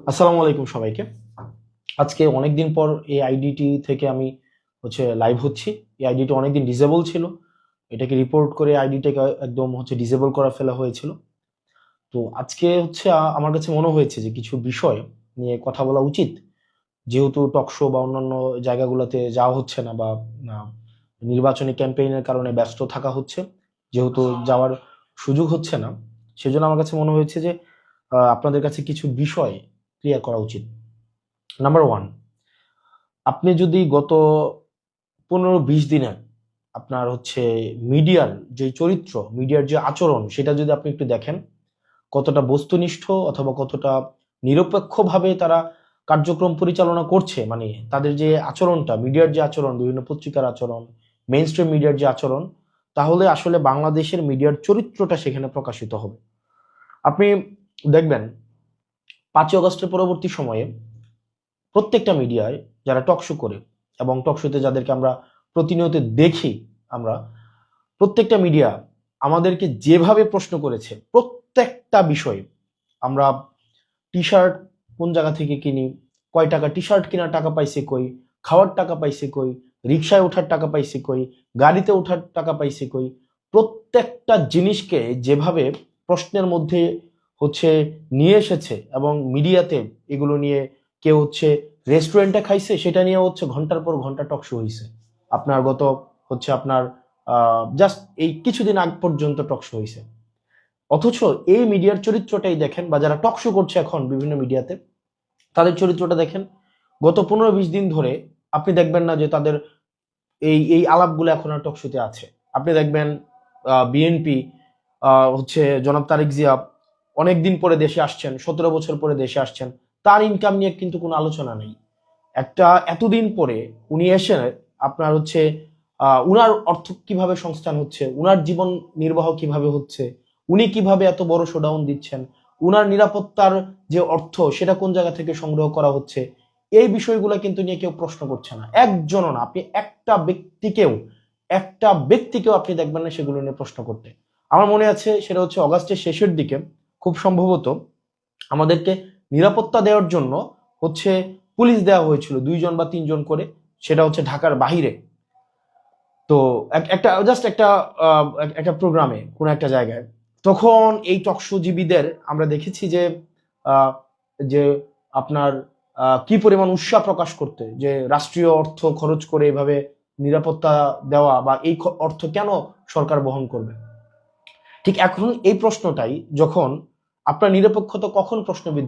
আসসালামু আলাইকুম সবাইকে। আজকে অনেকদিন পর এই আইডিটি থেকে আমি লাইভ হচ্ছি। এই আইডিটি অনেকদিন ডিসেবল ছিল। এটাকে রিপোর্ট করে আইডিটাকে একদম ডিসেবল করা ফেলা হয়েছিল। তো আজকে আমার কাছে মনে হয়েছে যে কিছু বিষয় নিয়ে কথা বলা উচিত। যেহেতু টক শো বা অন্যান্য জায়গাগুলোতে যাওয়া হচ্ছে না, বা আহ, নির্বাচনী ক্যাম্পেইনের কারণে ব্যস্ত থাকা হচ্ছে, যেহেতু যাওয়ার সুযোগ হচ্ছে না, সেজন্য আমার কাছে মনে হয়েছে যে আপনাদের কাছে কিছু বিষয় ক্লিয়ার করা উচিত। নাম্বার ওয়ান, আপনি যদি গত 15-20 দিনের আপনার মিডিয়ার যে চরিত্র, মিডিয়ার যে আচরণ, সেটা যদি আপনি একটু দেখেন, কতটা বস্তুনিষ্ঠ অথবা কতটা নিরপেক্ষভাবে তারা কার্যক্রম পরিচালনা করছে, মানে তাদের যে আচরণটা, মিডিয়ার যে আচরণ, বিভিন্ন পত্রিকার আচরণ, মেইন স্ট্রিম মিডিয়ার যে আচরণ, তাহলে আসলে বাংলাদেশের মিডিয়ার চরিত্রটা সেখানে প্রকাশিত হবে। আপনি দেখবেন 5ই আগস্টের পরবর্তী সময়ে প্রত্যেকটা মিডিয়ায় যারা টকশো করে, এবং টকশোতে যাদেরকে আমরা প্রতিনিয়ত দেখি, আমরা প্রত্যেকটা মিডিয়া আমাদেরকে যেভাবে প্রশ্ন করেছে, প্রত্যেকটা বিষয়, আমরা টি শার্ট কোন জায়গা থেকে কিনি, কয় টাকা টি শার্ট কেনার টাকা পাইছে কই, খাওয়ার টাকা পাইছে কই, রিক্সায় ওঠার টাকা পাইছে কই, গাড়িতে ওঠার টাকা পাইছে কই, প্রত্যেকটা জিনিসকে যেভাবে প্রশ্নের মধ্যে হচ্ছে নিয়ে এসেছে, এবং মিডিয়াতে এগুলো নিয়ে কেউ রেস্টুরেন্টে খাইছে, সেটা নিয়ে ঘন্টার পর ঘন্টা টকশো হয়েছে। আপনার গত আপনার জাস্ট এই কিছুদিন আগ পর্যন্ত টকশো হয়েছে। অথচ এই মিডিয়ার চরিত্রটাই দেখেন, বা যারা টকশো করছে এখন বিভিন্ন মিডিয়াতে, তাদের চরিত্রটা দেখেন। গত 15-20 দিন ধরে আপনি দেখবেন না যে তাদের এই এই আলাপগুলো এখন আর টকশোতে আছে। আপনি দেখবেন বিএনপি জনাব তারেক জিয়া অনেকদিন পরে দেশে আসছেন, 17 বছর পরে দেশে আসছেন, তার ইনকাম নিয়ে কিন্তু কোনো আলোচনা নেই। এতদিন পরে উনি এসে আপনার উনার অর্থ কিভাবে সংস্থান হচ্ছে, উনার জীবন নির্বাহ কিভাবে হচ্ছে, উনি কিভাবে এত বড় শোডাউন দিচ্ছেন, উনার নিরাপত্তার যে অর্থ সেটা কোন জায়গা থেকে সংগ্রহ করা হচ্ছে, এই বিষয়গুলো কিন্তু নিয়ে কেউ প্রশ্ন করছে না। একজনও না, আপনি একটা ব্যক্তিকেও আপনি দেখবেন না সেগুলো নিয়ে প্রশ্ন করতে। আমার মনে আছে সেটা অগাস্টের শেষের দিকে, খুব সম্ভবত আমাদেরকে নিরাপত্তা দেওয়ার জন্য হচ্ছে পুলিশ দেওয়া হয়েছিল 2 জন বা 3 জন করে, সেটা ঢাকার বাহিরে। তো একটা জাস্ট একটা প্রোগ্রামে কোন একটা জায়গায়, তখন এই টকশোজীবীদের আমরা দেখেছি যে আহ, যে আপনার কি পরিমাণ উৎসাহ প্রকাশ করতে, যে রাষ্ট্রীয় অর্থ খরচ করে এভাবে নিরাপত্তা দেওয়া, বা এই অর্থ কেন সরকার বহন করবে। ঠিক এখন এই প্রশ্নটাই, যখন আপনার নিরপেক্ষতা কখন প্রশ্নবিদ্ধ